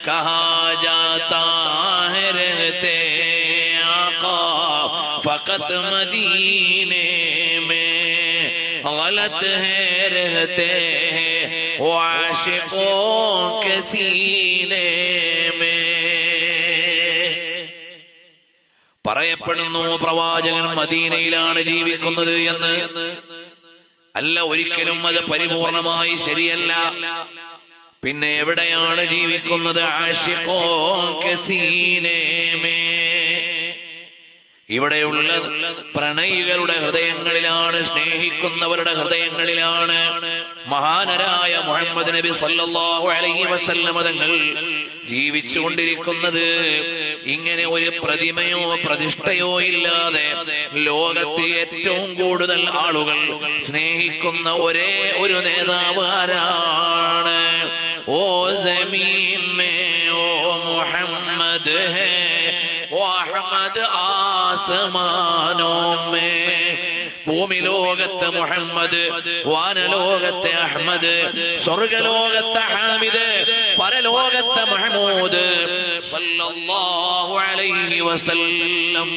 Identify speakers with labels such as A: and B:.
A: कहा जाता है रहते आका फकत मदीने में, गलत है रहते हैं वो आशिकों के सीने में. പറയപ്പെടുന്നു പ്രവാചകൻ മദീനയിലാണ് ജീവിക്കുന്നത് എന്ന്. അല്ല, ഒരിക്കലും അത് പരിപൂർണമായി ശരിയല്ല. പിന്നെ എവിടെയാണ് ജീവിക്കുന്നത്? ആശിഖോ കെ സീനേ മേ, ഇവിടെയുള്ള പ്രണയികളുടെ ഹൃദയങ്ങളിലാണ്, സ്നേഹിക്കുന്നവരുടെ ഹൃദയങ്ങളിലാണ്. മഹാനരായ മുഹമ്മദ് നബി സല്ലല്ലാഹു അലൈഹി വസല്ലം തങ്ങൾ ജീവിച്ചുകൊണ്ടിരിക്കുന്നത് ഇങ്ങനെ ഒരു പ്രതിമയോ പ്രതിഷ്ഠയോ ഇല്ലാതെ ലോകത്തെ ഏറ്റവും കൂടുതൽ ആളുകൾ സ്നേഹിക്കുന്ന ഒരേ ഒരു നേതാവ് ആരാണ്? ഓ സമീൻ മേ ഓ മുഹമ്മദ് ഹേ, ഓ അഹ്മദ് ആസമാനോ മേ. ഭൂമി ലോകത്തെ മുഹമ്മദ്, വാനലോകത്തെ അഹ്മദ്, സ്വർഗലോകത്തെ ഹാമിദ്, പരലോകത്തെ മഹ്മൂദ് സല്ലല്ലാഹു അലൈഹി വസല്ലം.